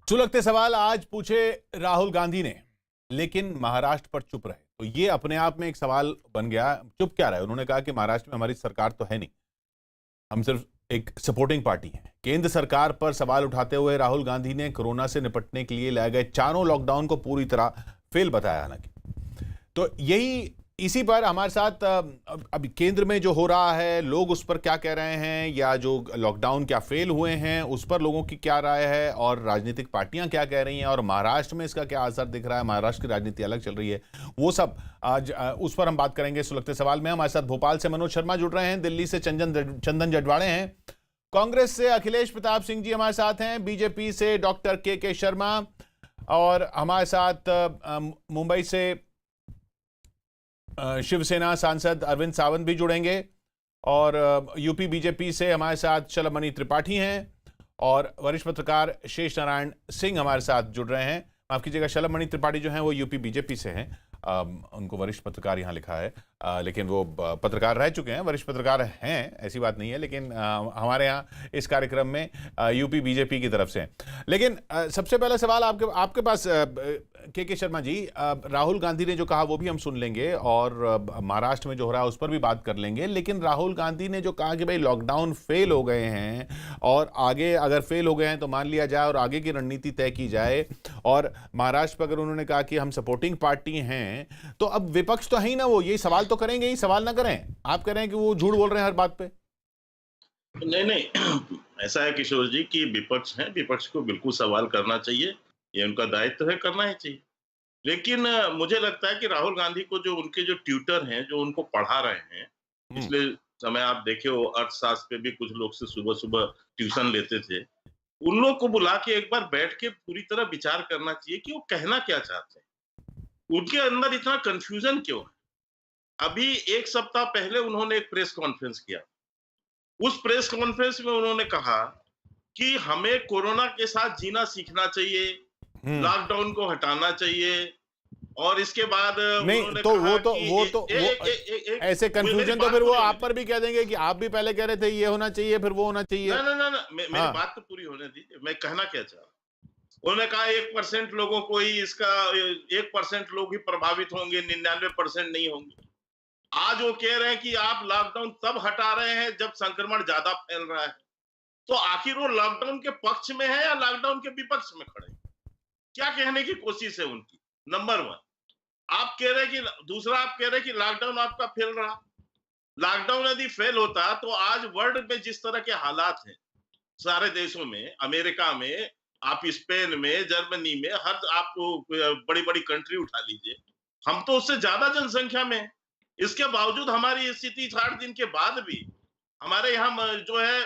सुलगते सवाल आज पूछे राहुल गांधी ने, लेकिन महाराष्ट्र पर चुप रहे। तो ये अपने आप में एक सवाल बन गया। चुप क्या रहे? उन्होंने कहा कि महाराष्ट्र में हमारी सरकार तो है नहीं, हम सिर्फ एक सपोर्टिंग पार्टी हैं। केंद्र सरकार पर सवाल उठाते हुए राहुल गांधी ने कोरोना से निपटने के लिए लाए गए चारों लॉकडाउन को पूरी तरह फेल बताया। हालांकि तो इसी पर हमारे साथ अभी केंद्र में जो हो रहा है, लोग उस पर क्या कह रहे हैं, या जो लॉकडाउन क्या फेल हुए हैं उस पर लोगों की क्या राय है, और राजनीतिक पार्टियां क्या कह रही हैं, और महाराष्ट्र में इसका क्या असर दिख रहा है। महाराष्ट्र की राजनीति अलग चल रही है, वो सब आज उस पर हम बात करेंगे सुलगते सवाल में। हमारे साथ भोपाल से मनोज शर्मा जुड़ रहे हैं, दिल्ली से चंदन जटवाड़े हैं, कांग्रेस से अखिलेश प्रताप सिंह जी हमारे साथ हैं, बीजेपी से डॉक्टर के शर्मा, और हमारे साथ मुंबई से शिवसेना सांसद अरविंद सावंत भी जुड़ेंगे, और यूपी बीजेपी से हमारे साथ शलभमणि त्रिपाठी हैं, और वरिष्ठ पत्रकार शेष नारायण सिंह हमारे साथ जुड़ रहे हैं। माफ कीजिएगा, शलभमणि त्रिपाठी जो हैं वो यूपी बीजेपी से हैं। उनको वरिष्ठ पत्रकार यहाँ लिखा है, लेकिन वो पत्रकार रह चुके हैं, वरिष्ठ पत्रकार हैं, ऐसी बात नहीं है, लेकिन हमारे यहाँ इस कार्यक्रम में यूपी बीजेपी की तरफ से हैं। लेकिन सबसे पहला सवाल आपके पास के शर्मा जी, राहुल गांधी ने जो कहा वो भी हम सुन लेंगे, और महाराष्ट्र में जो हो रहा है उस पर भी बात कर लेंगे। लेकिन राहुल गांधी ने जो कहा कि भाई लॉकडाउन फेल हो गए हैं, और आगे अगर फेल हो गए हैं तो मान लिया जाए और आगे की रणनीति तय की जाए, और महाराष्ट्र पर अगर उन्होंने कहा कि हम सपोर्टिंग पार्टी हैं, तो अब विपक्ष तो है ही ना, वो यही सवाल तो करेंगे ही, सवाल ना करें? आप कह रहे हैं कि वो झूठ बोल रहे हैं हर बात पे। नहीं ऐसा है किशोर जी कि विपक्ष है, विपक्ष को बिल्कुल सवाल करना चाहिए, ये उनका दायित्व है, करना ही चाहिए। लेकिन मुझे लगता है कि राहुल गांधी को जो उनके जो ट्यूटर हैं, जो उनको पढ़ा रहे हैं, पिछले समय आप देखे हो अर्थशास्त्र पे भी कुछ लोग से सुबह-सुबह ट्यूशन लेते थे। उन लोग को बुला के एक बार बैठ के पूरी तरह विचार करना चाहिए कि वो कहना क्या चाहते हैं। उनके अंदर इतना कन्फ्यूजन क्यों है? अभी 1 सप्ताह पहले उन्होंने एक प्रेस कॉन्फ्रेंस किया। उस प्रेस कॉन्फ्रेंस में उन्होंने कहा कि हमें कोरोना के साथ जीना सीखना चाहिए, लॉकडाउन को हटाना चाहिए, और इसके बाद नहीं तो वो ऐसे कंफ्यूजन तो फिर वो आप पर भी कह देंगे कि आप भी पहले कह रहे थे ये होना चाहिए, फिर वो होना चाहिए। ना, मेरी बात तो पूरी होने दीजिए, मैं कहना क्या चाह रहा हूं। उन्होंने कहा 1% लोगों को ही इसका 1% लोग ही प्रभावित होंगे, 99% नहीं होंगे। आज वो कह रहे हैं कि आप लॉकडाउन तब हटा रहे हैं जब संक्रमण ज्यादा फैल रहा है। तो आखिर वो लॉकडाउन के पक्ष में है या लॉकडाउन के विपक्ष में खड़े? क्या कहने की कोशिश है उनकी? नंबर 1 आप कह रहे हैं कि दूसरा आप कह रहे हैं कि लॉकडाउन आपका फेल रहा। लॉकडाउन यदि फेल होता तो आज वर्ल्ड में जिस तरह के हालात हैं, सारे देशों में, अमेरिका में, आप स्पेन में, जर्मनी में, हर आपको बड़ी-बड़ी कंट्री उठा लीजिए, हम तो उससे ज्यादा जनसंख्या में हैं। इसके बावजूद हमारी स्थिति 60 दिन के बाद भी हमारे यहाँ जो है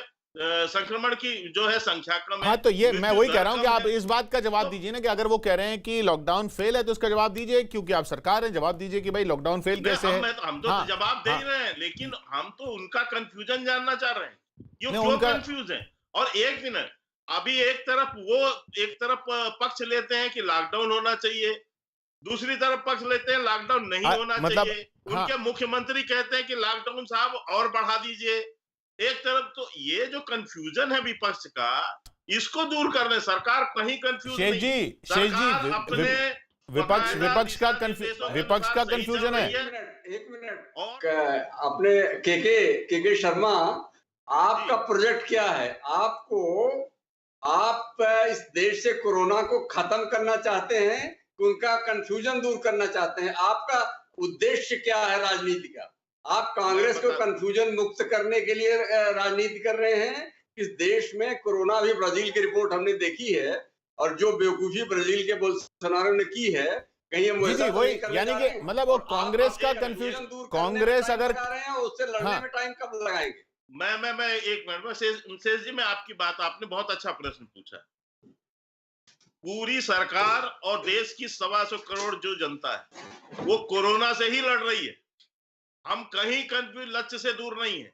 संक्रमण की जो है संख्या कम है। हाँ, तो ये मैं वही कह रहा हूं कि आप इस बात का जवाब दीजिए ना, कि अगर वो कह रहे हैं कि लॉकडाउन फेल है तो इसका जवाब दीजिए, क्योंकि आप सरकार है, जवाब दीजिए कि भाई लॉकडाउन फेल कैसे है। हम तो जवाब दे ही रहे हैं, लेकिन हम तो उनका कंफ्यूजन जानना चाह रहे हैं, ये क्यों कंफ्यूज है। और एक मिनट, अभी एक तरफ पक्ष लेते हैं कि लॉकडाउन होना चाहिए, दूसरी तरफ पक्ष लेते हैं लॉकडाउन नहीं होना चाहिए। उनके मुख्यमंत्री कहते हैं कि लॉकडाउन साहब और बढ़ा दीजिए। एक तरफ तो ये जो कंफ्यूजन है विपक्ष का, इसको दूर करने सरकार कहीं कंफ्यूज नहीं। शेष जी, अपने विपक्ष का कंफ्यूजन है। एक मिनट अपने के शर्मा, आपका प्रोजेक्ट क्या है? आप इस देश से कोरोना को खत्म करना चाहते हैं, उनका कंफ्यूजन दूर करना चाहते हैं? आपका उद्देश्य क्या है राजनीति का? आप कांग्रेस को कंफ्यूजन मुक्त करने के लिए राजनीति कर रहे हैं? इस देश में कोरोना भी, ब्राजील की रिपोर्ट हमने देखी है, और जो बेवकूफी ब्राजील के बोल्सोनारो ने की है, कहीं हम वैसा वही यानी कि मतलब वो कांग्रेस का कंफ्यूजन, कांग्रेस अगर उससे लड़ने में टाइम कब लगाएंगे? मैं एक मिनट में शेष जी, मैं आपकी बात, आपने बहुत अच्छा प्रश्न पूछा। पूरी सरकार और देश की 125 करोड़ जो जनता है वो कोरोना से ही लड़ रही है। हम कहीं कंफ्यूज लक्ष्य से दूर नहीं है,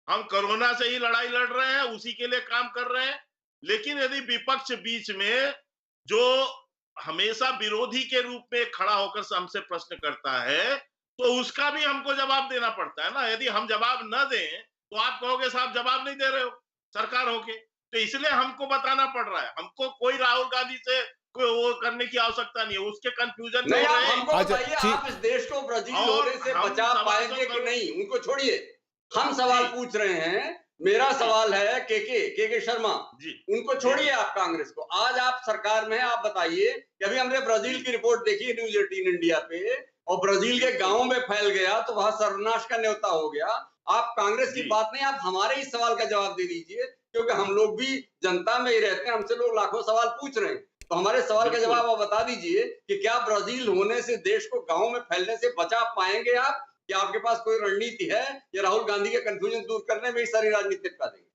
हम कोरोना से ही लड़ाई लड़ रहे हैं, उसी के लिए काम कर रहे हैं। लेकिन यदि विपक्ष बीच में जो हमेशा विरोधी के रूप में खड़ा होकर हमसे प्रश्न करता है, तो उसका भी हमको जवाब देना पड़ता है ना। यदि हम जवाब न दें तो आप कहोगे साहब जवाब नहीं दे रहे हो सरकार होके। तो इसलिए हमको बताना पड़ रहा है। हमको कोई राहुल गांधी से कोई वो करने की आवश्यकता नहीं है, उसके कंफ्यूजन में नहीं, हो आप रहे हैं। हमको अच्छा, बताइए, ठीक। आप इस देश को ब्राजील और होने से हम बचा सवाल पाएंगे तो कि करो। नहीं, उनको छोड़िए। हम सवाल जी। पूछ रहे हैं। मेरा सवाल है के शर्मा, जी उनको छोड़िए आप कांग्रेस को। आज आप सरकार में हैं, आप बताइए कि अभी हमने ब्राजील की रिपोर्ट देखी न्यूज 18 इंडिया पे, और ब्राजील के गांवों में फैल गया तो वहां सर्वनाश का न्योता हो गया। आप कांग्रेस की जी। बात नहीं, आप हमारे इस सवाल का जवाब दे दीजिए, क्योंकि हम लोग भी जनता में ही रहते हैं, हमसे लोग लाखों सवाल पूछ रहे हैं। तो हमारे सवाल का बिल्कुल। जवाब आप बता दीजिए कि क्या ब्राजील होने से देश को गांव में फैलने से बचा पाएंगे आप? क्या आपके पास कोई रणनीति है, या राहुल गांधी के कंफ्यूजन दूर करने में ही सारी राजनीति निपटा देंगे?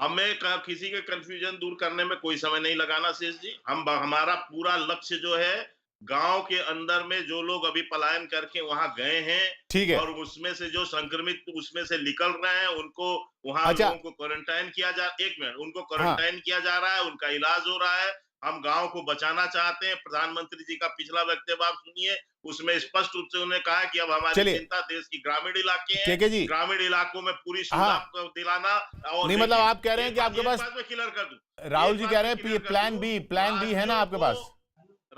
हमें किसी के कंफ्यूजन दूर करने में कोई समय नहीं लगाना शेष जी। हमारा पूरा लक्ष्य जो है, गांव के अंदर में जो लोग अभी पलायन करके वहां गए हैं, ठीक है। और उसमें से जो संक्रमित उसमें से निकल रहे हैं, उनको वहां अच्छा। लोगों को क्वारंटाइन किया जा, एक मिनट, उनको हाँ। क्वारंटाइन किया जा रहा है, उनका इलाज हो रहा है। हम गांव को बचाना चाहते हैं। प्रधानमंत्री जी का पिछला वक्तव्य आप सुनिए, उसमें स्पष्ट रूप से उन्होंने कहा कि अब हमारी चलिए। चिंता देश की ग्रामीण इलाके हैं, केके जी। ग्रामीण इलाकों में पूरी सुविधा हाँ। को दिलाना। और नहीं, मतलब लेकिन आप कह रहे हैं कि आपके पास, मैं क्लियर कर दूं, राहुल एक जी बात कह मैं रहे हैं क्लियर कर प्लान दूं, बी है ना आपके पास?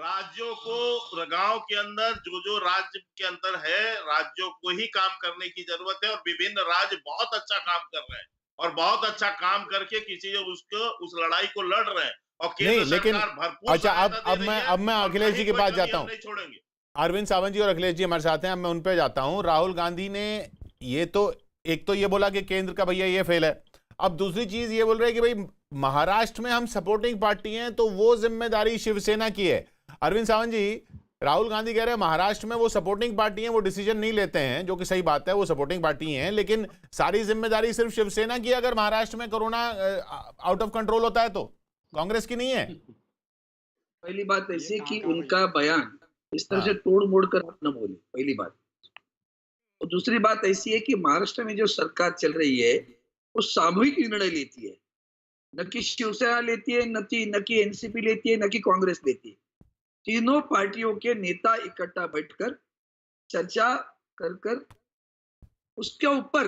राज्यों को गांव के अंदर जो राज्य के अंदर है, राज्यों को ही काम करने की जरूरत है, और विभिन्न राज्य बहुत अच्छा काम कर रहे हैं, और बहुत अच्छा काम करके किसी उसको उस लड़ाई को लड़ रहे हैं, और नहीं, केंद्र लेकिन सरकार भरपूर अच्छा, सहायता दे रही है, अब मैं और अखिलेश जी कहीं के कोई पास कमी जाता हम हूं। नहीं छोड़ेंगे। अरविंद सावंत जी और अखिलेश जी हमारे साथ हैं, अब मैं उन पे जाता हूं। राहुल गांधी ने ये तो, एक तो ये बोला कि केंद्र का भैया ये फेल है, अब दूसरी चीज ये बोल रहे हैं कि भाई महाराष्ट्र में हम सपोर्टिंग पार्टी हैं, तो वो जिम्मेदारी शिवसेना की है। अरविंद सावंत जी, राहुल गांधी कह रहे हैं महाराष्ट्र में वो सपोर्टिंग पार्टी हैं, वो डिसीजन नहीं लेते हैं, जो कि सही बात है, वो सपोर्टिंग पार्टी हैं, लेकिन सारी जिम्मेदारी सिर्फ शिवसेना की अगर महाराष्ट्र में कोरोना आउट ऑफ कंट्रोल होता है, तो कांग्रेस की नहीं है। पहली बात ऐसी है कि उनका बयान इस तरह हाँ। से तोड़ मोड़ कर आप न बोले, पहली बात। और दूसरी बात ऐसी है कि महाराष्ट्र में जो सरकार चल रही है वो सामूहिक निर्णय लेती है, न कि शिवसेना लेती है, न कि एनसीपी लेती है, न कि कांग्रेस लेती है। तीनों पार्टियों के नेता इकट्ठा बैठकर चर्चा कर उसके ऊपर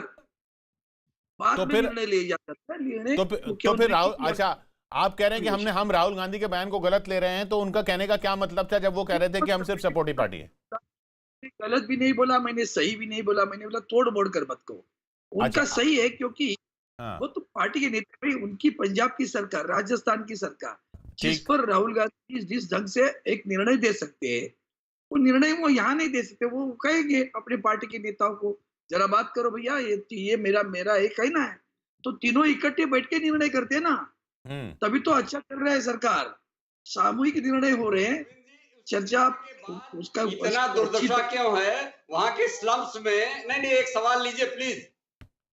बाद तो में फिर- निर्णय ले जाता है। निर्णय तो फिर मुख्यमंत्री राहुल, की- अच्छा, आप कह रहे हैं कि हम राहुल गांधी के बयान को गलत ले रहे हैं, तो उनका कहने का क्या मतलब था जब वो कह रहे थे कि हम सिर्फ सपोर्टिव पार्टी है? गलत भी नहीं बोला मैंने, सही भी नहीं बोला मैंने, बोला तोड़ मोड़ कर मत कहो। उनका अच्छा। सही है, क्योंकि हाँ। वो तो पार्टी के नेता भाई, उनकी पंजाब की सरकार, राजस्थान की सरकार, जिस ठीक। पर राहुल गांधी जिस ढंग से एक निर्णय दे सकते हैं, वो निर्णय वो यहाँ नहीं दे सकते। वो कहेंगे अपने पार्टी के नेताओं को, जरा बात करो भैया, ये मेरा एक कहना है, तो तीनों इकट्ठे बैठ के निर्णय करते हैं ना, तभी तो अच्छा कर रहा है सरकार। सामूहिक निर्णय हो रहे हैं, चर्चा उसका इतना दुर्दशा क्यों है वहां के स्लम्स में? नहीं, एक सवाल लीजिए प्लीज।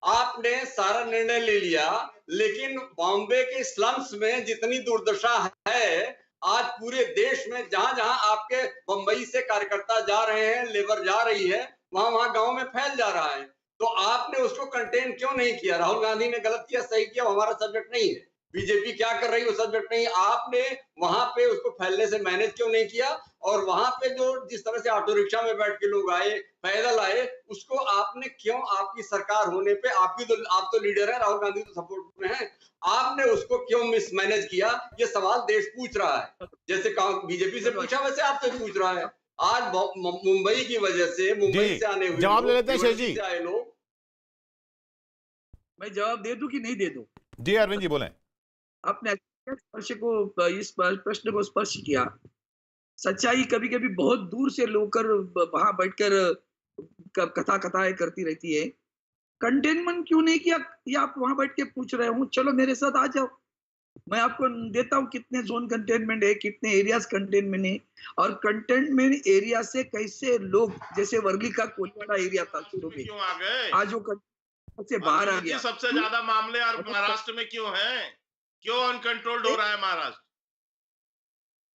आपने सारा निर्णय ले लिया, लेकिन बॉम्बे के स्लम्स में जितनी दुर्दशा है, आज पूरे देश में जहां जहां आपके बंबई से कार्यकर्ता जा रहे हैं, लेबर जा रही है, वहां गांव में फैल जा रहा है। तो आपने उसको कंटेन क्यों नहीं किया? राहुल गांधी ने गलत किया, सही किया, हमारा सब्जेक्ट नहीं है। बीजेपी क्या कर रही है वो सब्जेक्ट नहीं। आपने वहां पे उसको फैलने से मैनेज क्यों नहीं किया? और वहां पे जो जिस तरह से ऑटो रिक्शा में बैठ के लोग आए, पैदल आए, उसको आपने क्यों, आपकी सरकार होने पे, आप तो लीडर है, राहुल गांधी तो सपोर्ट में है, आपने उसको क्यों मिसमैनेज किया? ये सवाल देश पूछ रहा है। जैसे बीजेपी से पूछा वैसे आपसे पूछ रहा है। आज मुंबई की वजह से, मुंबई से आने हुए जवाब ले लेते हैं शेष जी। आए लोग। मैं जवाब दे दूं कि नहीं दे दूं? जी अरविंद जी बोलें। आपने इस प्रश्न को स्पर्श किया। सच्चाई कभी कभी बहुत दूर से लोकर वहां बैठकर कथाएं करती रहती है। कंटेनमेंट क्यों नहीं किया, ये आप वहां बैठ के पूछ रहे हो? चलो मेरे साथ आ जाओ, मैं आपको देता हूँ कितने जोन कंटेनमेंट है, कितने एरियाज कंटेनमेंट है, और कंटेनमेंट एरिया से कैसे लोग, जैसे वर्ली का कोलियाड़ा एरिया था शुरू में, क्यों आ गए? आज वो से बाहर आ गया। सबसे ज्यादा मामले और महाराष्ट्र में क्यों हैं? क्यों अनकंट्रोल्ड हो रहा है महाराष्ट्र?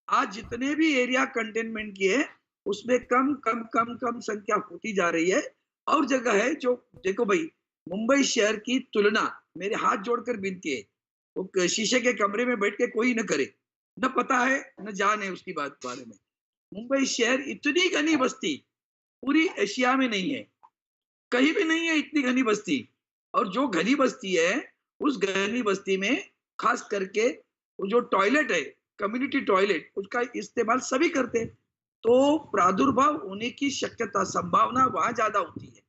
आज जितने भी एरिया कंटेनमेंट किए उसमें कम संख्या होती जा रही है। और जगह है जो, देखो भाई, मुंबई शहर की तुलना, मेरे हाथ जोड़कर विनती है, वो शीशे के कमरे में बैठ के कोई न करे, न पता है न जान है उसकी बात बारे में। मुंबई शहर इतनी घनी बस्ती पूरी एशिया में नहीं है, कहीं भी नहीं है इतनी घनी बस्ती। और जो घनी बस्ती है, उस घनी बस्ती में खास करके वो जो टॉयलेट है, कम्युनिटी टॉयलेट, उसका इस्तेमाल सभी करते हैं, तो प्रादुर्भाव होने की शक्यता, संभावना वहां ज्यादा होती है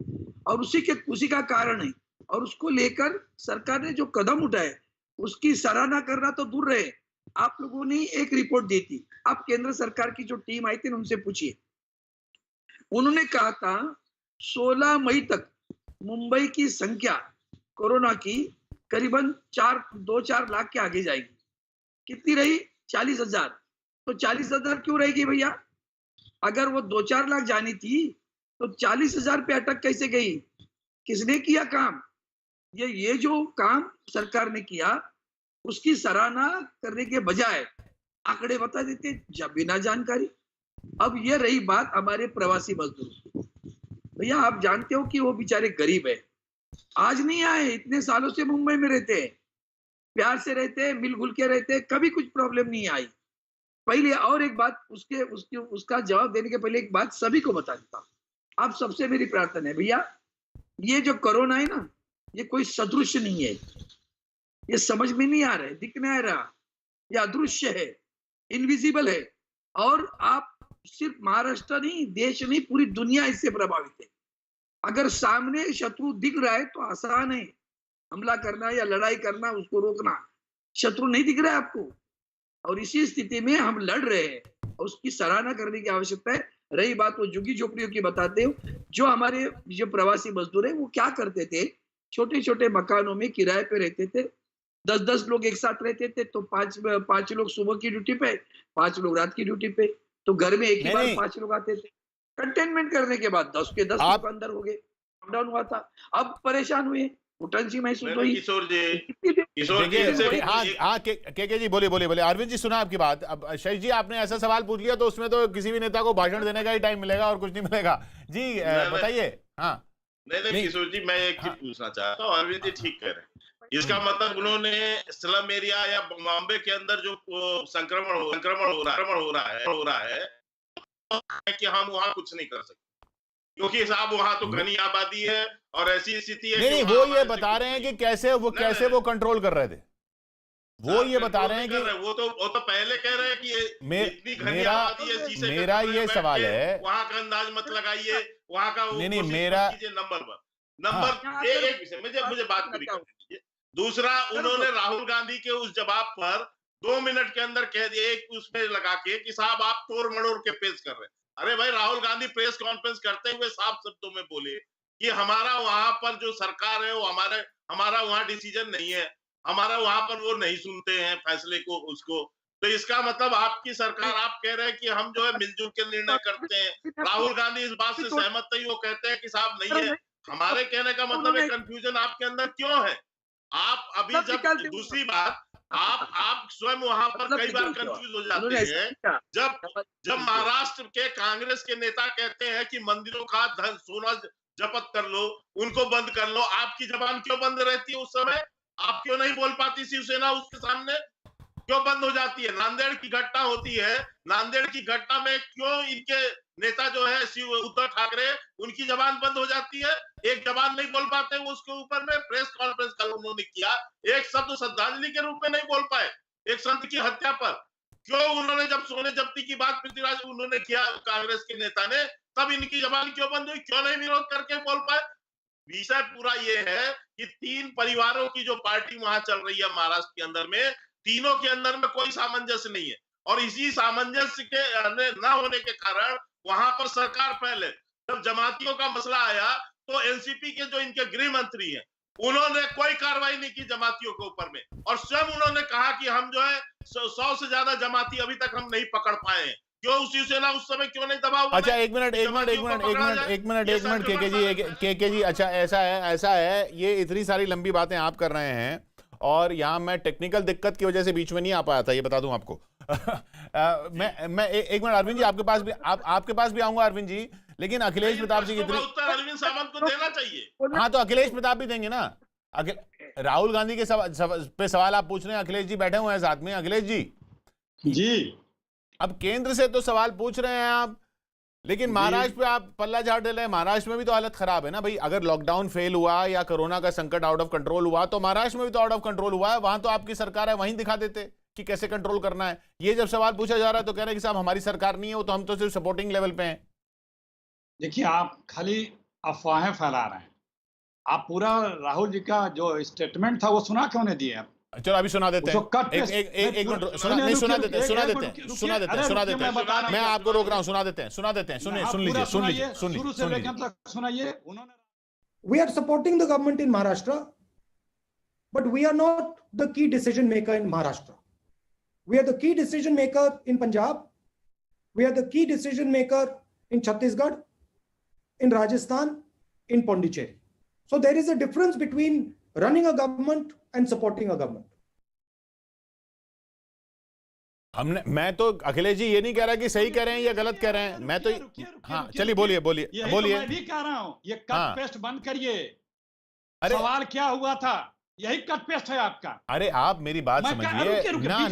और उसी का कारण है। और उसको लेकर सरकार ने जो कदम उठाए उसकी सराहना करना तो दूर रहे, आप लोगों ने एक रिपोर्ट दी थी, आप केंद्र सरकार की जो टीम आई थी ना, उनसे पूछिए, उन्होंने कहा था 16 मई तक मुंबई की संख्या कोरोना की करीबन 2-4 लाख के आगे जाएगी। कितनी रही? 40,000। तो 40,000 क्यों रहेगी भैया? अगर वो 2-4 लाख जानी थी तो 40,000 पे अटक कैसे गई? किसने किया काम? ये जो काम सरकार ने किया उसकी सराहना करने के बजाय आंकड़े बता देते बिना जानकारी। अब ये रही बात हमारे प्रवासी मजदूर, भैया आप जानते हो कि वो बेचारे गरीब है, आज नहीं आए, इतने सालों से मुंबई में रहते हैं, प्यार से रहते हैं, मिलजुल के रहते हैं, कभी कुछ प्रॉब्लम नहीं आई। पहले और एक बात उसका जवाब देने के पहले एक बात सभी को बता देता हूँ। आप सबसे मेरी प्रार्थना है भैया, ये जो कोरोना है ना, ये कोई सदृश्य नहीं है, ये समझ में नहीं आ रहा है, दिख नहीं आ रहा, ये अदृश्य है, इनविजिबल है। और आप सिर्फ महाराष्ट्र नहीं, देश नहीं, पूरी दुनिया इससे प्रभावित है। अगर सामने शत्रु दिख रहा है तो आसान है हमला करना या लड़ाई करना, उसको रोकना। शत्रु नहीं दिख रहा है आपको, और इसी स्थिति में हम लड़ रहे हैं और उसकी सराहना करने की आवश्यकता है। रही बात वो झुग्गी झोपड़ियों की, बताते हो जो हमारे जो प्रवासी मजदूर है वो क्या करते थे, छोटे छोटे मकानों में किराए पे रहते थे, 10-10 लोग एक साथ रहते थे, तो 5 लोग सुबह की ड्यूटी पे, 5 लोग रात की ड्यूटी पे, तो घर में एक ही बार 5 लोग आते थे। कंटेनमेंट करने के बाद 10 के 10 लोग अंदर हो गए, लॉकडाउन हुआ था, अब परेशान हुए, घुटन सी महसूस हुई। किशोर जी हाँ के जी बोले अरविंद जी, सुना आपकी बात। अब शशि जी आपने ऐसा सवाल पूछ लिया तो उसमें तो किसी भी नेता को भाषण देने का ही टाइम मिलेगा और कुछ नहीं मिलेगा। जी बताइए। हाँ नहीं किशोर जी, मैं एक चीज पूछना चाहता हूँ। अरविंद जी ठीक कह रहे हैं, इसका मतलब उन्होंने स्लम एरिया या बॉम्बे के अंदर जो संक्रमण हो रहा है कि हम वहाँ कुछ नहीं कर सकते, क्योंकि साहब वहाँ तो घनी आबादी है और ऐसी स्थिति है। नहीं, वो ये बता रहे हैं कि कैसे वो कंट्रोल कर रहे थे, वो ये बता रहे हैं कि वो तो पहले कह रहे हैं कि इतनी घनी आबादी है, शीशे के मेरा ये सवाल है, वहाँ का अंदाज मत लगाइए, वहाँ का नहीं मेरा नंबर एक विषय मुझे बात पूरी करनी चाहिए। दूसरा, उन्होंने राहुल गांधी के उस जवाब पर 2 मिनट के अंदर कह दिया, एक उसमें लगा के कि साहब आप तोड़ मड़ोड़ के पेश कर रहे हैं। अरे भाई, राहुल गांधी प्रेस कॉन्फ्रेंस करते हुए साफ शब्दों में बोले कि हमारा वहां पर जो सरकार है वो हमारा वहां डिसीजन नहीं है, हमारा वहां पर वो नहीं सुनते हैं फैसले को उसको। तो इसका मतलब आपकी सरकार, आप कह रहे हैं कि हम जो है मिलजुल के निर्णय करते हैं। राहुल गांधी इस बात से सहमत नहीं, वो कहते हैं कि साहब नहीं है। हमारे कहने का मतलब है कंफ्यूजन आपके अंदर क्यों है? आप अभी जब, दूसरी बात, आप स्वयं वहां पर कई बार कंफ्यूज हो जाते हैं जब महाराष्ट्र के कांग्रेस के नेता कहते हैं कि मंदिरों का धन सोना जब्त कर लो, उनको बंद कर लो, आपकी जबान क्यों बंद रहती है उस समय? आप क्यों नहीं बोल पाती शिवसेना उसके सामने? क्यों बंद हो जाती है? नांदेड़ की घटना होती है, नांदेड़ की घटना में क्यों इनके नेता जो है उद्धव ठाकरे, उनकी जबान बंद हो जाती है? एक जबान नहीं बोल पाते, उसके ऊपर में प्रेस कॉन्फ्रेंस कल उन्होंने किया, एक शब्द श्रद्धांजलि के रूप में नहीं बोल पाए एक संत की हत्या पर। क्यों उन्होंने जब सोने जब्ती की बात पृथ्वीराज उन्होंने किया कांग्रेस के नेता ने, तब इनकी जबान क्यों बंद हुई? क्यों नहीं विरोध करके बोल पाए? विषय पूरा ये है कि 3 परिवारों की जो पार्टी वहां चल रही है महाराष्ट्र के अंदर में, तीनों के अंदर में कोई सामंजस्य नहीं है, और इसी सामंजस्य के न होने के कारण वहां पर सरकार, पहले जब जमातियों का मसला आया तो एनसीपी के जो इनके गृह मंत्री हैं, उन्होंने कोई कार्रवाई नहीं की जमातियों के ऊपर में, और स्वयं उन्होंने कहा कि हम जो है 100 से ज्यादा जमाती अभी तक हम नहीं पकड़ पाए हैं। क्यों शिवसेना उस समय क्यों नहीं दबाव? अच्छा एक मिनट के जी, अच्छा ऐसा है, ये इतनी सारी लंबी बातें आप कर रहे हैं और यहाँ मैं टेक्निकल दिक्कत की वजह से बीच में नहीं आ पाया था, ये बता दूं आपको। मैं एक मिनट अरविंद जी आपके पास भी आऊंगा अरविंद जी, लेकिन अखिलेश प्रताप जी की उत्तर अरविंद सावंत को देना चाहिए। हाँ, तो अखिलेश प्रताप भी देंगे ना। राहुल गांधी के पे सवाल आप पूछ रहे हैं, अखिलेश जी बैठे हुए हैं साथ में। अखिलेश जी, जी अब केंद्र से तो सवाल पूछ रहे हैं आप, लेकिन महाराष्ट्र पे आप पल्ला झाड़ दे रहे हैं। महाराष्ट्र में भी तो हालत खराब है ना भाई। अगर लॉकडाउन फेल हुआ या कोरोना का संकट आउट ऑफ कंट्रोल हुआ तो महाराष्ट्र में भी तो आउट ऑफ कंट्रोल हुआ है। वहां तो आपकी सरकार है, वहीं दिखा देते कि कैसे कंट्रोल करना है। ये जब सवाल पूछा जा रहा है तो कह रहे हैं कि साहब हमारी सरकार नहीं है, वो तो हम तो सिर्फ सपोर्टिंग लेवल पे हैं। देखिए, आप खाली अफवाहें फैला रहे हैं। आप पूरा राहुल जी का जो स्टेटमेंट था वो सुना क्यों नहीं दिए आप? चलो अभी सुना देते हैं। एक मिनट सुना देते हैं। मैं आपको रोक रहा हूं, सुना देते हैं। सुन लीजिए सुनाइए। उन्होंने We are supporting the government in Maharashtra, but we are not the key decision maker in Maharashtra. We are the key decision maker in Punjab. We are the key decision maker in Chhattisgarh, in Rajasthan, in Pondicherry. So there is a difference between running a government and supporting a government. मैं तो अखिलेश जी ये नहीं कह रहा कि सही कह रहे हैं या गलत कह रहे हैं। मैं तो हाँ चलिए बोलिए। मैं भी कह रहा हूं, ये कट पेस्ट बंद करिए। सवाल क्या हुआ था, यही कट पेस्ट है आपका। अरे आप मेरी बात समझिए ना।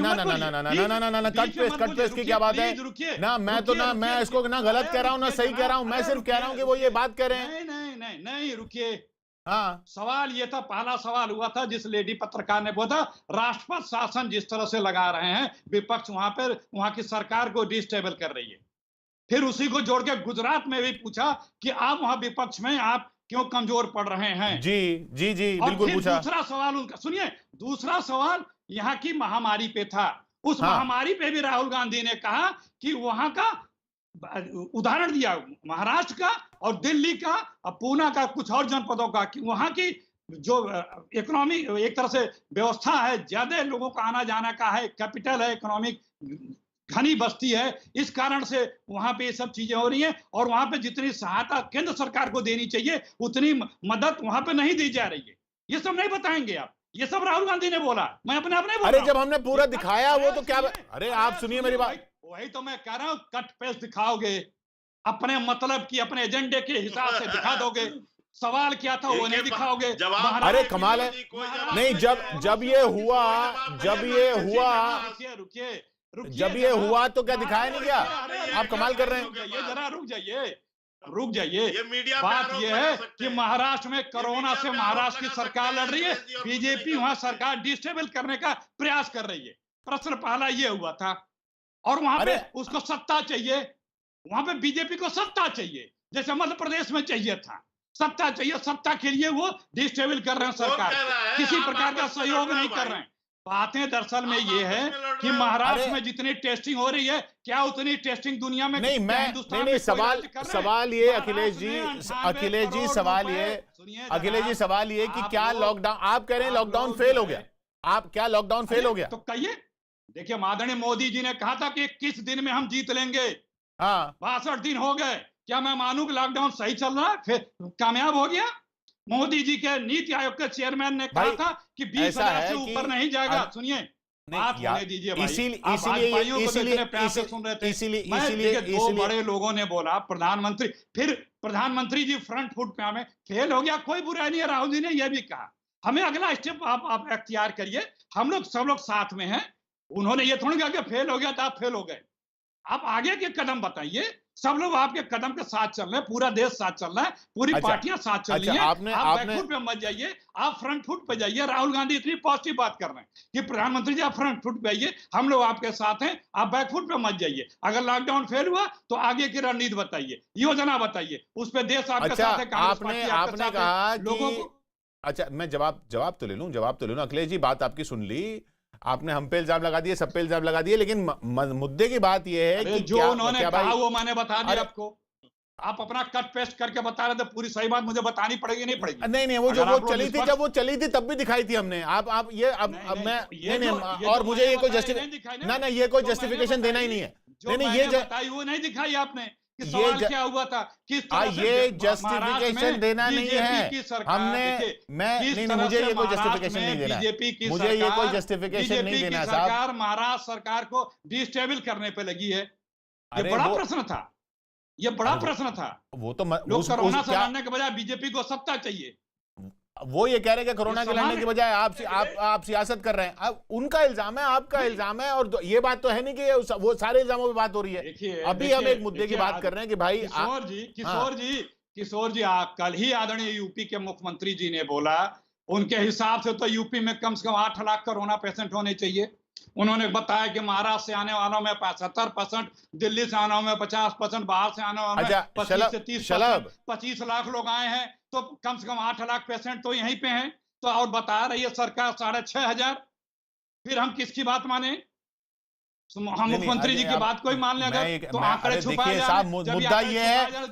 कट पेस्ट की क्या बात है ना। मैं इसको ना गलत कह रहा हूं ना सही कह रहा हूं। मैं सिर्फ कह रहा हूं कि वो ये बात कह रहे हैं। नहीं रुकिए। हाँ, सवाल ये था, पहला सवाल हुआ था जिस लेडी पत्रकार ने बोला राष्ट्रपति शासन जिस तरह से लगा रहे हैं विपक्ष, वहां की सरकार को डिस्टेबल कर रही है। फिर उसी को जोड़ के गुजरात में भी पूछा कि आप वहां विपक्ष में आप क्यों कमजोर पड़ रहे हैं। जी बिल्कुल पूछा। दूसरा सवाल उनका सुनिए, दूसरा सवाल यहाँ की महामारी पे था। उस महामारी पे भी राहुल गांधी ने कहा कि वहां का उदाहरण दिया, महाराष्ट्र का और दिल्ली का और पूना का, कुछ और जनपदों का, कि वहां की जो इकोनॉमी एक तरह से व्यवस्था है, ज्यादा लोगों का आना जाना का है, कैपिटल है, इकोनॉमिक घनी बस्ती है, इस कारण से वहां पे ये सब चीजें हो रही हैं। और वहां पे जितनी सहायता केंद्र सरकार को देनी चाहिए उतनी मदद वहां पे नहीं दी जा रही है। ये सब नहीं बताएंगे आप, ये सब राहुल गांधी ने बोला, मैं अपने आप नहीं बोल रहा। अरे जब हमने पूरा दिखाया वो तो क्या। अरे आप सुनिए मेरी बात। वही तो मैं कह रहा हूं, कट पेस्ट दिखाओगे, अपने मतलब की अपने एजेंडे के हिसाब से दिखा दोगे। सवाल क्या था वो नहीं दिखाओगे। अरे कमाल है। नहीं, जब ये हुआ तो क्या दिखाया नहीं गया? आप कमाल कर रहे हैं। ये जरा रुक जाइए। बात ये है कि महाराष्ट्र में कोरोना से महाराष्ट्र की सरकार लड़ रही है, बीजेपी वहां सरकार डिस्टेबल करने का प्रयास कर रही है। प्रश्न पहला ये हुआ था। और वहां पे उसको सत्ता चाहिए, वहां पे बीजेपी को सत्ता चाहिए, जैसे मध्य प्रदेश में चाहिए था। सत्ता चाहिए, सत्ता के लिए वो डिस्टेबल कर रहे हैं सरकार, किसी प्रकार का सहयोग नहीं कर रहे हैं। बातें दरअसल में ये है कि महाराष्ट्र में जितनी टेस्टिंग हो रही है, क्या उतनी टेस्टिंग दुनिया में नहीं। सवाल ये अखिलेश जी सवाल ये कि क्या लॉकडाउन, आप कह रहे हैं लॉकडाउन फेल हो गया, आप क्या लॉकडाउन फेल हो गया? तो कहिए। देखिए, माननीय मोदी जी ने कहा था कि 21 दिन में हम जीत लेंगे। 62 दिन हो गए, क्या मैं मानूं कि लॉकडाउन सही चल रहा है, फिर कामयाब हो गया? मोदी जी के नीति आयोग के चेयरमैन ने कहा था कि 20,000 से ऊपर नहीं जाएगा। सुनिए, बात होने दीजिए भाई। इसीलिए दो बड़े लोगों ने बोला, प्रधानमंत्री, फिर प्रधानमंत्री जी फ्रंट फुट पे हमें फेल हो गया, कोई बुराई नहीं है। राहुल जी ने यह भी कहा हमें अगला स्टेप आप अख्तियार करिए, हम लोग सब लोग साथ में हैं। उन्होंने ये थोड़ी कहा कि फेल हो गया तो आप फेल हो गए। आप आगे के कदम बताइए, सब लोग आपके कदम के साथ चल रहे हैं, पूरा देश साथ चल रहा है, पूरी पार्टियां साथ चल रही हैं। आप बैकफुट पे मत जाइए, आप फ्रंट फुट पे जाइए। राहुल गांधी इतनी पॉजिटिव बात कर रहे हैं कि प्रधानमंत्री जी आप फ्रंट फुट पे आइए, हम लोग आपके साथ हैं, आप बैकफुट पे मत जाइए। अगर लॉकडाउन फेल हुआ तो आगे की रणनीति बताइए, योजना बताइए, उस पर देश आपके साथ है। आपने कहा लोगों को, अच्छा मैं जवाब तो ले लूं। अखिलेश जी बात आपकी सुन ली, आपने हम पे इल्जाम लगा दिए, सब पे इल्जाम लगा दिए, लेकिन मुद्दे की बात यह है कि जो उन्होंने कहा वो मैंने बता दिया आपको। आप अपना कट पेस्ट करके बता रहे थे, पूरी सही बात मुझे बतानी पड़ेगी नहीं पड़ेगी? नहीं, वो जब वो चली थी तब भी दिखाई थी हमने। आप ये अब मैं नहीं, और मुझे ये कोई जस्टिफिकेशन देना ही नहीं है। नहीं, ये बताई वो नहीं दिखाई आपने। सवाल क्या हुआ था, किस तरह से ये जस्टिफिकेशन देना नहीं है हमने। मुझे ये कोई जस्टिफिकेशन नहीं देना है, मुझे ये कोई जस्टिफिकेशन नहीं देना है साहब। सरकार महाराष्ट्र सरकार को डिस्टेबल करने पे लगी है। ये बड़ा प्रश्न था, ये बड़ा प्रश्न था। वो तो लोग कोरोना से लड़ने के बजाय बीजेपी को सत्ता चाहिए। वो ये कह रहे हैं कि कोरोना के लड़ने के बजाय आप सियासत कर रहे हैं। अब उनका इल्जाम है, आपका इल्जाम है, और ये बात तो है नहीं कि वो सारे इल्जामों पे बात हो रही है। अभी हम एक मुद्दे की बात कर रहे हैं कि भाई किशोर जी कल ही आदरणीय यूपी के मुख्यमंत्री जी ने बोला, उनके हिसाब से तो यूपी में कम से कम 8 लाख कोरोना पेशेंट होने चाहिए। उन्होंने बताया कि महाराष्ट्र से आने वालों में 75%, दिल्ली से आने वालों में 50%, बाहर से आने वालों में 25 से 30%, 25 लाख लोग आए हैं, तो कम से कम 8 लाख पेशेंट तो यहीं पे हैं। तो और बता रही है सरकार 6,500, फिर हम किसकी बात माने? हम मुख्यमंत्री जी की बात कोई मान लेंगे तो आंकड़े छुपाए जा रहे हैं। मुद्दा ये है,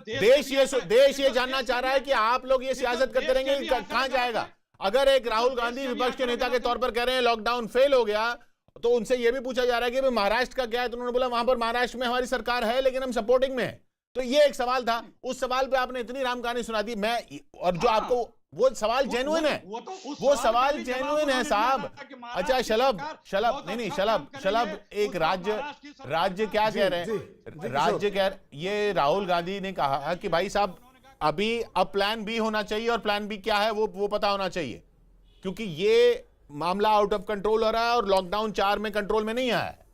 देश ये जानना चाह रहा है कि आप लोग ये सियासत करते रहेंगे, कहां जाएगा? अगर एक राहुल गांधी विपक्ष के नेता के तौर पर कह रहे हैं लॉकडाउन फेल हो गया, तो उनसे यह भी पूछा जा रहा है कि महाराष्ट्र का क्या है, तो उन्होंने बोला वहां पर महाराष्ट्र में हमारी सरकार है लेकिन हम सपोर्टिंग में है। तो ये एक सवाल था, उस सवाल पे आपने इतनी राम कहानी सुना दी। मैं और जो आपको वो सवाल जेन्युइन है, वो सवाल जेन्युइन है साहब। अच्छा शलभ एक राज्य क्या कह रहे हैं, राज्य कह ये राहुल गांधी ने कहा कि भाई साहब अभी अब प्लान बी होना चाहिए, और प्लान बी क्या है वो पता होना चाहिए, क्योंकि ये मामला आउट ऑफ कंट्रोल हो रहा है और लॉकडाउन 4 में कंट्रोल में नहीं आया है।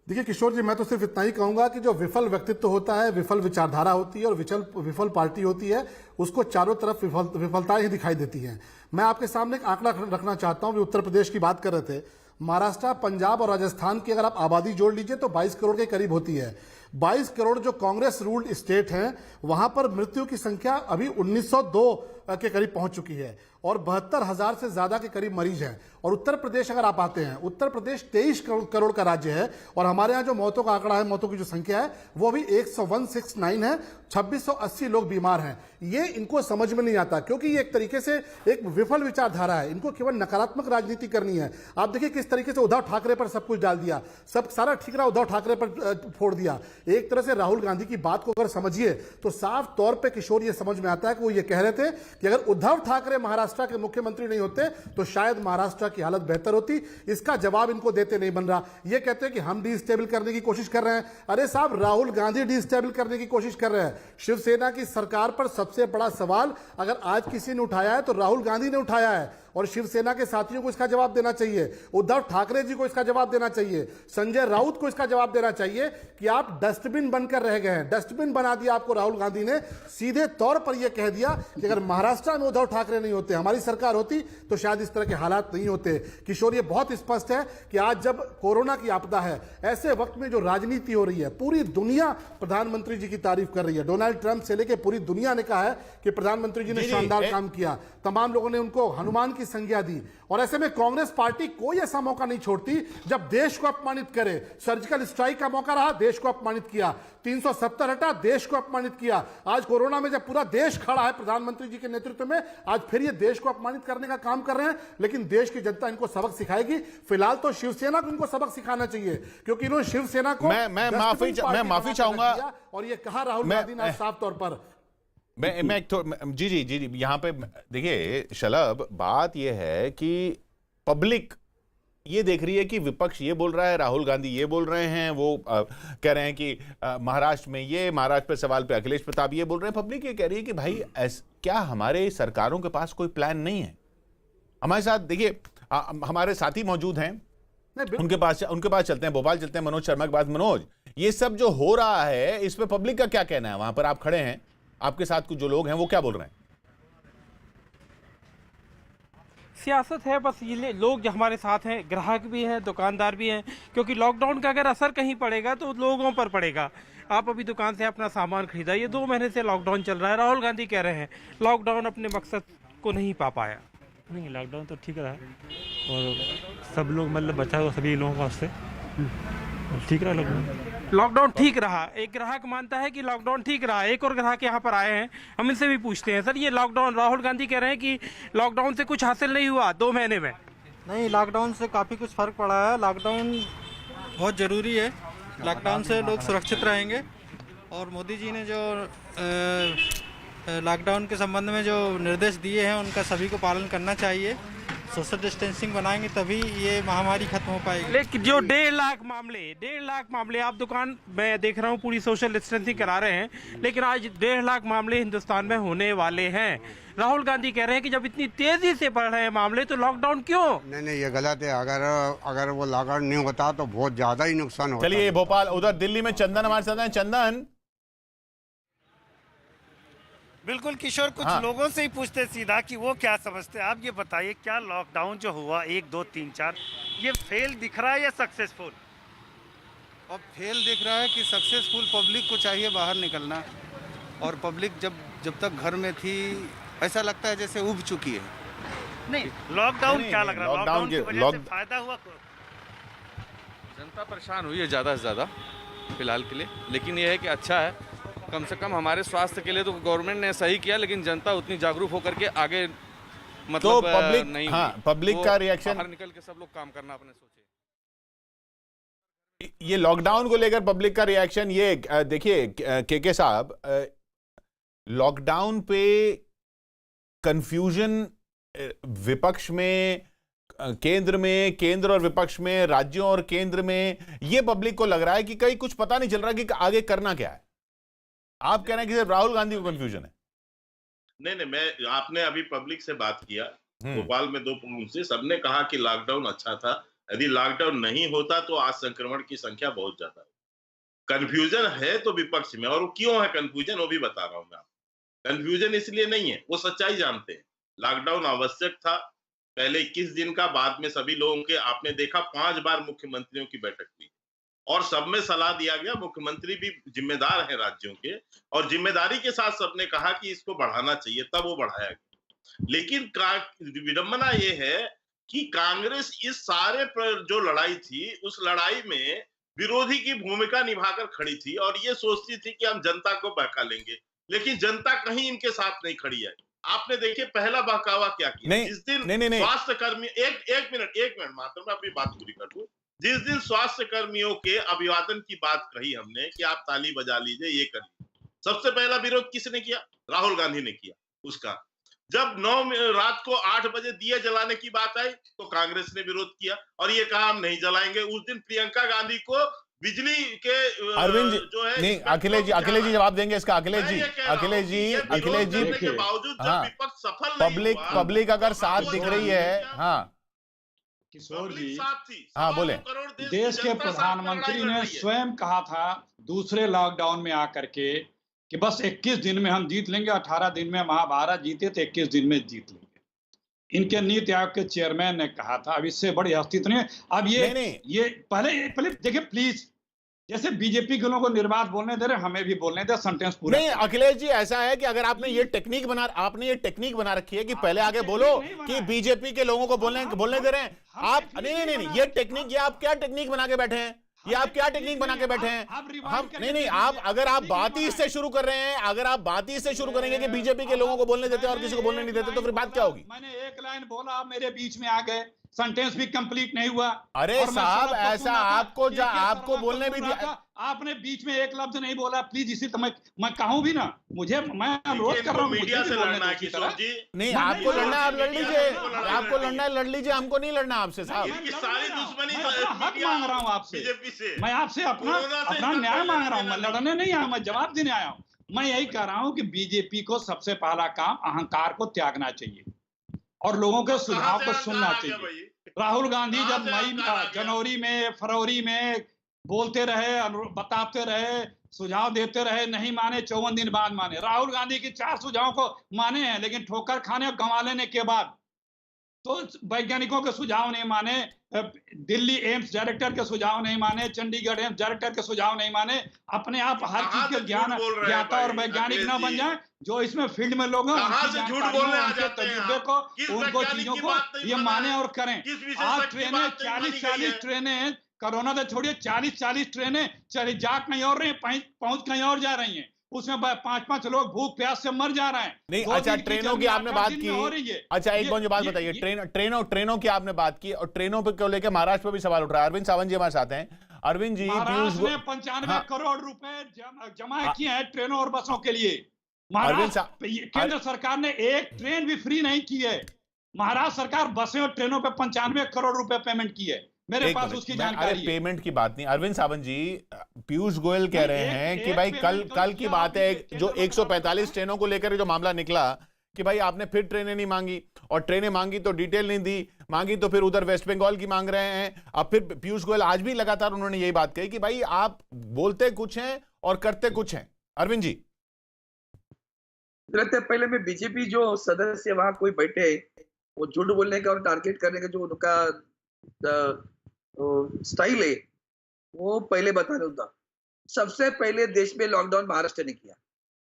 देखिए किशोर जी, मैं तो सिर्फ इतना ही कहूंगा कि जो विफल व्यक्तित्व होता है, विफल विचारधारा होती है और विफल पार्टी होती है, उसको चारों तरफ विफलताएं ही दिखाई देती हैं। मैं आपके सामने एक आंकड़ा रखना चाहता हूं। भी उत्तर प्रदेश की बात कर रहे थे, महाराष्ट्र, पंजाब और राजस्थान की अगर आप आबादी जोड़ लीजिए तो 22 करोड़ के करीब होती है। 22 करोड़ जो कांग्रेस रूल्ड स्टेट हैं, वहां पर मृत्यु की संख्या अभी 1902 के करीब पहुंच चुकी है और 72,000 से ज्यादा के करीब मरीज हैं। और उत्तर प्रदेश अगर आप आते हैं, उत्तर प्रदेश 23 करोड़ का राज्य है और हमारे यहाँ जो मौतों का आंकड़ा है, मौतों की जो संख्या है वो अभी 169 है, 2680 लोग बीमार हैं। ये इनको समझ में नहीं आता, क्योंकि ये एक तरीके से एक विफल विचारधारा है। इनको केवल नकारात्मक राजनीति करनी है। आप देखिए किस तरीके से उद्धव ठाकरे पर सब कुछ डाल दिया, सब सारा ठीकरा उद्धव ठाकरे पर फोड़ दिया। एक तरह से राहुल गांधी की बात को अगर समझिए तो साफ तौर पर किशोर ये समझ में आता है कि वो ये कह रहे थे कि अगर उद्धव ठाकरे महाराष्ट्र के मुख्यमंत्री नहीं होते तो शायद महाराष्ट्र की हालत बेहतर होती। इसका जवाब इनको देते नहीं बन रहा। ये कहते हैं कि हम डिस्टेबल करने की कोशिश कर रहे हैं। अरे साहब, राहुल गांधी डिस्टेबल करने की कोशिश कर रहे हैं। शिवसेना की सरकार पर सबसे बड़ा सवाल अगर आज किसी ने उठाया है तो राहुल गांधी ने उठाया है, और शिवसेना के साथियों को इसका जवाब देना चाहिए, उद्धव ठाकरे जी को इसका जवाब देना चाहिए, संजय राउत को इसका जवाब देना चाहिए कि आप डस्टबिन बनकर रह गए हैं। डस्टबिन बना दिया आपको राहुल गांधी ने। सीधे तौर पर यह कह दिया कि अगर महाराष्ट्र में उद्धव ठाकरे नहीं होते, हमारी सरकार होती, तो शायद इस तरह के हालात नहीं होते। किशोर, ये बहुत स्पष्ट है कि आज जब कोरोना की आपदा है, ऐसे वक्त में जो राजनीति हो रही है, पूरी दुनिया प्रधानमंत्री जी की तारीफ कर रही है। डोनाल्ड ट्रंप से लेकर पूरी दुनिया ने कहा है कि प्रधानमंत्री जी ने शानदार काम किया। तमाम लोगों ने उनको हनुमान की संज्ञा दी, और ऐसे में कांग्रेस पार्टी कोई ऐसा मौका नहीं छोड़ती जब देश को अपमानित करे। सर्जिकल स्ट्राइक का मौका रहा, देश को अपमानित किया। 370 हटा, देश को अपमानित किया। आज कोरोना में जब पूरा देश खड़ा है प्रधानमंत्री जी के नेतृत्व में, आज फिर ये देश को अपमानित करने का काम कर रहे हैं। लेकिन देश की जनता इनको सबक सिखाएगी। फिलहाल तो शिवसेना को इनको सबक सिखाना चाहिए, क्योंकि इन्होंने शिवसेना को मैं माफी चाहूंगा, और ये कहा राहुल गांधी ने साफ तौर पर। जी यहाँ पे देखिए शलभ, बात यह है कि पब्लिक ये देख रही है कि विपक्ष ये बोल रहा है, राहुल गांधी ये बोल रहे हैं, वो कह रहे हैं कि महाराष्ट्र में ये, महाराष्ट्र पे सवाल पे अखिलेश प्रताप ये बोल रहे हैं। पब्लिक ये कह रही है कि भाई क्या हमारे सरकारों के पास कोई प्लान नहीं है? हमारे साथ देखिए हमारे साथी मौजूद हैं, उनके पास चलते हैं, भोपाल चलते हैं, मनोज शर्मा के पास। मनोज, ये सब जो हो रहा है इस पे पब्लिक का क्या कहना है? वहां पर आप खड़े हैं, आपके साथ कुछ जो लोग हैं वो क्या बोल रहे हैं? सियासत है बस। ये लोग जो हमारे साथ हैं, ग्राहक भी हैं, दुकानदार भी हैं, क्योंकि लॉकडाउन का अगर असर कहीं पड़ेगा तो लोगों पर पड़ेगा। आप अभी दुकान से अपना सामान खरीदा, ये 2 महीने से लॉकडाउन चल रहा है। राहुल गांधी कह रहे हैं लॉकडाउन अपने मकसद को नहीं पा पाया। नहीं, लॉकडाउन तो ठीक रहा और सब लोग मतलब बचा हुआ सभी लोगों वास्ते ठीक रहा लॉकडाउन ठीक रहा। एक ग्राहक मानता है कि लॉकडाउन ठीक रहा। एक और ग्राहक यहाँ पर आए हैं, हम इनसे भी पूछते हैं, सर ये लॉकडाउन, राहुल गांधी कह रहे हैं कि लॉकडाउन से कुछ हासिल नहीं हुआ 2 महीने में। नहीं, लॉकडाउन से काफ़ी कुछ फ़र्क पड़ा है। लॉकडाउन बहुत ज़रूरी है। लॉकडाउन से लोग सुरक्षित रहेंगे, और मोदी जी ने जो लॉकडाउन के संबंध में जो निर्देश दिए हैं उनका सभी को पालन करना चाहिए। सोशल डिस्टेंसिंग बनाएंगे तभी ये महामारी खत्म हो पाएगी। लेकिन जो 1.5 लाख मामले आप दुकान मैं देख रहा हूँ पूरी सोशल डिस्टेंसिंग करा रहे हैं, लेकिन आज 1.5 लाख मामले हिंदुस्तान में होने वाले हैं। राहुल गांधी कह रहे हैं कि जब इतनी तेजी से बढ़ रहे हैं मामले तो लॉकडाउन क्यों? नहीं, ये गलत है। अगर वो लॉकडाउन नहीं होता तो बहुत ज्यादा ही नुकसान होता। चलिए भोपाल, उधर दिल्ली में चंदन हमारे साथ हैं। चंदन, बिल्कुल किशोर, कुछ लोगों से ही पूछते सीधा कि वो क्या समझते हैं। आप ये बताइए, क्या लॉकडाउन जो हुआ 1, 2, 3, 4 ये फेल दिख रहा है या सक्सेसफुल? अब फेल दिख रहा है कि सक्सेसफुल। पब्लिक को चाहिए बाहर निकलना, और पब्लिक जब तक घर में थी ऐसा लगता है जैसे उब चुकी है। नहीं, लॉकडाउन क्या लग रहा है? लॉकडाउन की वजह से फायदा हुआ? जनता परेशान हुई है ज़्यादा से ज़्यादा फिलहाल के लिए, लेकिन ये है कि अच्छा है, कम से कम हमारे स्वास्थ्य के लिए तो गवर्नमेंट ने सही किया, लेकिन जनता उतनी जागरूक होकर के आगे मतलब तो पब्लिक नहीं, पब्लिक का रिएक्शन, बाहर निकल के सब लोग काम करना अपने सोचे। ये लॉकडाउन को लेकर पब्लिक का रिएक्शन, ये देखिए के साहब, लॉकडाउन पे कंफ्यूजन विपक्ष में, केंद्र और विपक्ष में, राज्यों और केंद्र में, ये पब्लिक को लग रहा है कि कहीं कुछ पता नहीं चल रहा कि आगे करना क्या है। आप कह रहे हैं कि सिर्फ राहुल गांधी को कंफ्यूजन है? नहीं, आपने अभी पब्लिक से बात किया भोपाल में 2 से, सबने कहा कि लॉकडाउन अच्छा था। यदि लॉकडाउन नहीं होता तो आज संक्रमण की संख्या बहुत ज्यादा है। कंफ्यूजन है तो विपक्ष में, और वो क्यों है कंफ्यूजन वो भी बता रहा हूं मैं आपको। कंफ्यूजन इसलिए नहीं है, वो सच्चाई जानते हैं। लॉकडाउन आवश्यक था, पहले 21 दिन का, बाद में सभी लोगों के, आपने देखा 5 बार मुख्यमंत्रियों की बैठक हुई और सब में सलाह दिया गया। मुख्यमंत्री भी जिम्मेदार हैं राज्यों के, और जिम्मेदारी के साथ सबने कहा कि इसको बढ़ाना चाहिए, तब वो बढ़ाया गया। लेकिन विडंबना ये है कि कांग्रेस इस सारे पर जो लड़ाई थी, उस लड़ाई में विरोधी की भूमिका निभाकर खड़ी थी और ये सोचती थी कि हम जनता को बहका लेंगे, लेकिन जनता कहीं इनके साथ नहीं खड़ी है। आपने देखिए पहला बहकावा क्या किया। जिस दिन स्वास्थ्य कर्मी, एक मिनट मात्र मैं अपनी बात पूरी कर दूं। जिस दिन स्वास्थ्य कर्मियों के अभिवादन की बात कही हमने कि आप ताली बजा लीजिए, ये करिए, सबसे पहला विरोध किसने किया? राहुल गांधी ने किया उसका। जब 9 रात को 8 बजे दिए जलाने की बात आई तो कांग्रेस ने विरोध किया और ये कहा हम नहीं जलाएंगे। उस दिन प्रियंका गांधी को बिजली के अरविंद जी, जो है, नहीं, अखिलेश जी जवाब देंगे इसका। अखिलेश जी के बावजूद जब विपक्ष सफल नहीं हुआ, पब्लिक अगर साथ दिख रही है, हाँ किशोर जी, हाँ बोले। देश के प्रधानमंत्री ने स्वयं कहा था दूसरे लॉकडाउन में आकर के कि बस 21 दिन में हम जीत लेंगे। 18 दिन में महाभारत जीते तो 21 दिन में जीत लेंगे। इनके नीति आयोग के चेयरमैन ने कहा था। अब इससे बड़ी हस्ती तो नहीं। अब ये पहले देखिए प्लीज, जैसे बीजेपी के लोगों को निर्बाध बोलने दे रहे, हमें भी बोलने दे, सेंटेंस पूरा। नहीं अखिलेश जी, ऐसा है कि अगर आपने ये टेक्निक बना रखी है कि पहले आगे बोलो कि बीजेपी के लोगों को बोलने दे रहे हैं आप। नहीं, ये टेक्निक, ये आप क्या टेक्निक बना के बैठे हैं? ये आप क्या टेक्निक बना के बैठे हैं? हम नहीं, आप अगर आप बात ही इससे शुरू कर रहे हैं, अगर आप बात ही इससे शुरू करेंगे कि बीजेपी के लोगों को बोलने देते हैं और किसी को बोलने नहीं देते, तो फिर बात क्या होगी? मैंने एक लाइन बोला, आप मेरे बीच में आ गए, सेंटेंस भी कंप्लीट नहीं हुआ। अरे साहब, ऐसा आपको बोलने भी दिया, आपने बीच में एक लफ्ज नहीं बोला। प्लीज इसी तो मैं कहूं भी ना, मैं अनुरोध कर रहा हूं मीडिया से लड़ना है किशोर जी। नहीं, आपको लड़ना है, आप लड़ लीजिए, आपको लड़ना है लड़ लीजिए, हमको नहीं लड़ना आपसे साहब। सारी दुश्मनी हक मांग रहा हूं आपसे, बीजेपी से। मैं आपसे अपना न्याय मांग रहा हूं, मैं लड़ने नहीं आया, मैं जवाब देने आया हूं। मैं यही कह रहा हूं कि बीजेपी को सबसे पहला काम अहंकार को त्यागना चाहिए और लोगों के सुझाव को सुनना चाहिए। राहुल गांधी जब जनवरी में, फरवरी में बोलते रहे, बताते रहे, सुझाव देते रहे, नहीं माने, 54 दिन बाद माने। राहुल गांधी की 4 सुझावों को माने हैं, लेकिन ठोकर खाने और गंवा लेने के बाद तो वैज्ञानिकों के सुझाव नहीं माने, दिल्ली एम्स डायरेक्टर के सुझाव नहीं माने, चंडीगढ़ एम्स डायरेक्टर के सुझाव नहीं माने। अपने आप हर चीज के ज्ञाता और वैज्ञानिक न बन जाए। जो इसमें फील्ड में लोग हैं, उनके तजुर्बे को, उनको चीजों को ये माने और करें। आज ट्रेनें 40-40 ट्रेनें, कोरोना तो छोड़िए, 40-40 ट्रेनें जा कहीं और रही, पहुंच कहीं और जा रही हैं। उसमें 5-5 लोग भूख प्यास से मर जा रहे हैं। नहीं, अच्छा, ट्रेनों की आपने बात की। अच्छा, एक मुझे बात बताइए, ट्रेनों की आपने बात की और ट्रेनों पे क्यों लेके महाराष्ट्र पे भी सवाल उठ रहा है। अरविंद सावंत जी हमारे साथ हैं। अरविंद जी, महाराष्ट्र ने 95 करोड़ रुपए जमा किए हैं ट्रेनों और बसों के लिए। केंद्र सरकार ने एक ट्रेन भी फ्री नहीं की है। महाराष्ट्र सरकार बसें और ट्रेनों पे 95 करोड़ रुपए पेमेंट की है, मेरे पास उसकी जानकारी है। पेमेंट की बात नहीं, अरविंद सावंत जी, पीयूष गोयल कह रहे हैं कि भाई कल की बात है, जो 145 ट्रेनों को लेकर जो मामला निकला कि भाई आपने फिर ट्रेनें नहीं मांगी, और ट्रेनें मांगी तो डिटेल नहीं दी, मांगी तो फिर उधर वेस्ट बंगाल की मांग रहे हैं। अब फिर पीयूष गोयल आज भी लगातार उन्होंने यही बात कही कि भाई आप बोलते कुछ हैं और करते कुछ हैं। अरविंद जी, पहले में बीजेपी जो सदस्य वहां कोई बैठे, वो झूठ बोलने का और टारगेट करने का जो उनका स्टाइल है, वो पहले बता दूंगा। सबसे पहले देश में लॉकडाउन महाराष्ट्र ने किया,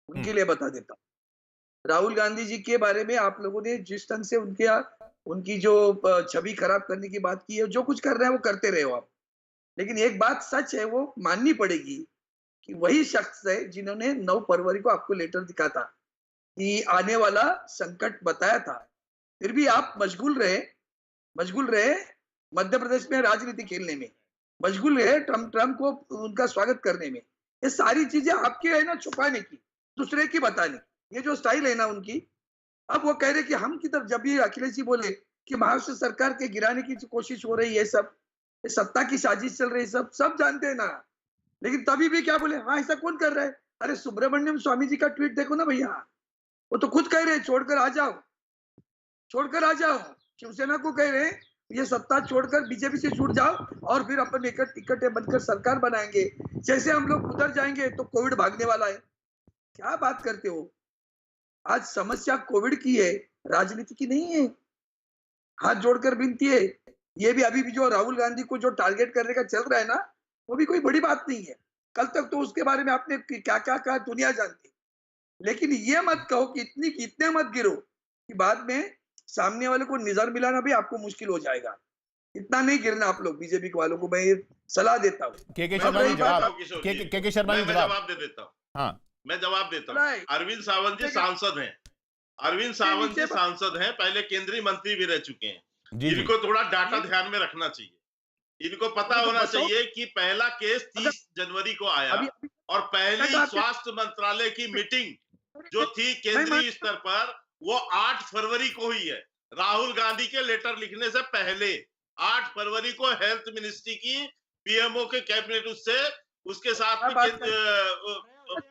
उनके लिए बता देता हूँ। राहुल गांधी जी के बारे में आप लोगों ने जिस ढंग से उनकी जो छवि खराब करने की बात की है, जो कुछ कर रहे हैं वो करते रहे हो आप, लेकिन एक बात सच है, वो माननी पड़ेगी कि वही शख्स है जिन्होंने 9 फरवरी को आपको लेटर दिखा था कि आने वाला संकट बताया था, फिर भी आप मशगूल रहे मध्य प्रदेश में राजनीति खेलने में, मशगूल रहे ट्रम्प को उनका स्वागत करने में। ये सारी चीजें आपके है ना छुपाने की, दूसरे की बताने की, ये जो स्टाइल है ना उनकी। अब वो कह रहे कि हम की तरफ, जब भी अखिलेश जी बोले कि महाराष्ट्र सरकार के गिराने की कोशिश हो रही है, सब सत्ता की साजिश चल रही है, सब जानते हैं ना, लेकिन तभी भी क्या बोले, हाँ ऐसा कौन कर रहा है? अरे सुब्रमण्यम स्वामी जी का ट्वीट देखो ना भैया, वो तो खुद कह रहे हैं छोड़कर आ जाओ। शिवसेना को कह रहे हैं ये सत्ता छोड़कर बीजेपी से जुड़ जाओ और फिर अपन इकट्ठे बनकर सरकार बनाएंगे। जैसे हम लोग उधर जाएंगे तो कोविड भागने वाला है। क्या बात करते हो? आज समस्या कोविड की है, राजनीति की नहीं है। हाथ जोड़कर विनती है, ये भी अभी भी जो राहुल गांधी को जो टारगेट करने का चल रहा है ना, वो भी कोई बड़ी बात नहीं है। कल तक तो उसके बारे में आपने क्या क्या कहा दुनिया जानती है, लेकिन ये मत कहो कि इतने मत गिरो कि बाद में सामने वाले को नजर मिलाना भी आपको मुश्किल हो जाएगा। इतना नहीं गिरना आप लोग, बीजेपी वालों को मैं सलाह देता हूँ। के शर्मा जी जवाब दे देता हूँ। हाँ, मैं जवाब देता हूँ। अरविंद सावंत जी सांसद हैं, पहले केंद्रीय मंत्री भी रह चुके हैं। इनको थोड़ा डाटा ध्यान में रखना चाहिए। इनको पता होना चाहिए कि पहला केस 30 जनवरी को आया और पहली स्वास्थ्य मंत्रालय की मीटिंग जो थी केंद्रीय स्तर पर, वो 8 फरवरी को हुई है। राहुल गांधी के लेटर लिखने से पहले 8 फरवरी को हेल्थ मिनिस्ट्री की पीएमओ के कैबिनेट उसके साथ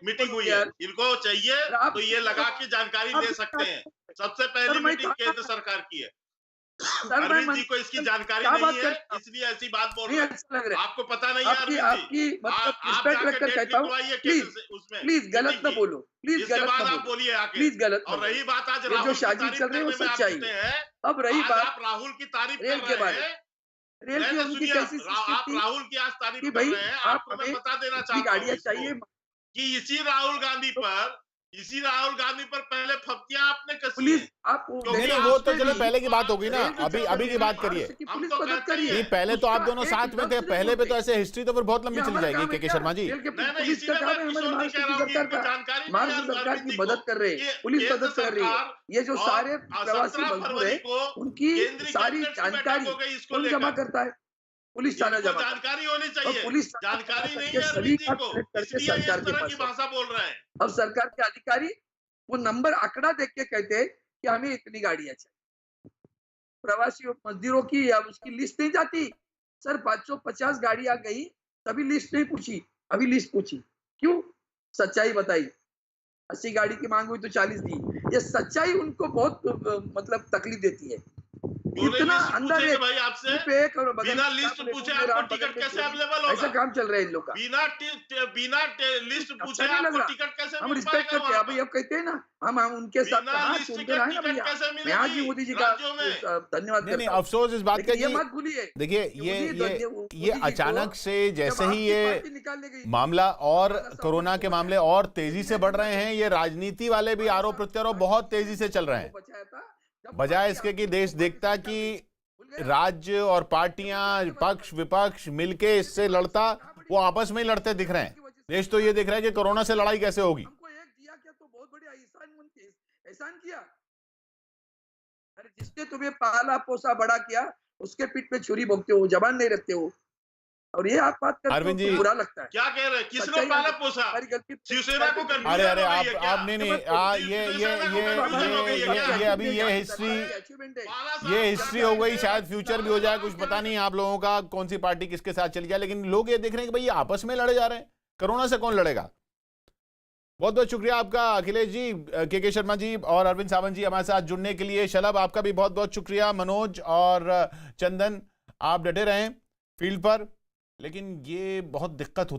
मीटिंग हुई है। इनको चाहिए तो ये लगा के जानकारी दे सकते हैं। सबसे पहली मीटिंग केंद्र सरकार की है। अरविंद जी को इसकी जानकारी नहीं है, इसलिए ऐसी बात बोल रहे हैं। आपको पता नहीं है अरविंद जी, आप जाकर डेट लिखवाइए प्लीज गलत न बोलो, इसके बाद आप बोलिए आके। और रही बात आज राहुल की तारीफ करने में आप कहते हैं, अब रही बात आप राहुल की तारीफ कर रहे हैं, आप राहुल की आज तारीफ कर रहे हैं। आपको मैं बता देना चाहता हूँ कि इसी राहुल गांधी पर पहले फप्तियां आपने कसी हैं। नहीं, वो तो चलो पहले की बात होगी ना, अभी की बात करिए। नहीं, पहले तो आप दोनों साथ में थे, पहले पे तो ऐसे हिस्ट्री तो फिर बहुत लंबी चली जाएगी। के शर्मा जी, महाराष्ट्र सरकार की मदद कर रहे हैं, पुलिस मदद कर रही है। ये जो सारे प्रवासी मजदूर है, उनकी सारी जानकारी कौन जमा करता है? पुलिस थाना जमा। जानकारी होनी चाहिए, पुलिस जानकारी नहीं है अरविंद जी को, इसलिए इस तरह की भाषा बोल रहे हैं। अब सरकार के अधिकारी वो नंबर आंकड़ा देख के कहते हैं कि हमें इतनी गाड़ियां चाहिए। प्रवासी मजदूरों की या उसकी लिस्ट नहीं जाती। सर 550 गाड़ियां गई, तभी लिस्ट नहीं पूछी, अभी लिस्ट पूछी। क्यों? सच्चाई बताई। 80 गाड़ी की मांग हुई तो 40 दी। ये सच्चाई उनको बहुत मतलब तकलीफ देती है। इतना अंदर है भाई, आपसे बिना लिस्ट पूछे आपको टिकट कैसे अवेलेबल होगा? ऐसा काम चल रहा है इन लोग का। बिना लिस्ट पूछे आपको टिकट कैसे हम रिस्पेक्ट करते हैं। अभी अब कहते हैं ना, हम उनके साथ मैं आज भी मोदी जी का धन्यवाद करता हूं। अफसोस इस बात का, ये मत भूलिए। देखिए ये अचानक से जैसे ही ये मामला और कोरोना के मामले और तेजी से बढ़ रहे हैं, ये राजनीति वाले भी आरोप प्रत्यारोप बहुत तेजी से चल रहे हैं। बजाय इसके कि देश देखता कि राज्य और पार्टियां, पक्ष विपक्ष मिलके इससे लड़ता, वो आपस में ही लड़ते दिख रहे हैं। देश तो ये दिख रहा है कि कोरोना से लड़ाई कैसे होगी। हमको एक दिया क्या तो बहुत बड़ा एहसान किया। अरे जिसने तुम्हें पाला पोसा बड़ा किया, उसके पीठ पे छुरी भोगते हो, जबान नहीं रखते हो। और ये आप बात करते अरविंद जी, बुरा लगता है। क्या कह रहे हैं? किसने सच्चाई पहले है, पूछा? हमारी गलती शिवसेना को अरे confusion अरे हो आप गई है क्या? नहीं नहीं ये अभी ये हिस्ट्री हो गई, शायद फ्यूचर भी हो जाए, कुछ पता नहीं आप लोगों का कौन सी पार्टी किसके साथ चली जाए, लेकिन लोग ये देख रहे हैं कि भाई ये आपस में लड़े जा रहे हैं, कोरोना से कौन लड़ेगा। बहुत बहुत शुक्रिया आपका अखिलेश जी, के शर्मा जी और अरविंद सावंत जी हमारे साथ जुड़ने के लिए। शलभ आपका भी बहुत बहुत शुक्रिया। मनोज और चंदन आप डटे रहें फील्ड पर, लेकिन ये बहुत दिक्कत होती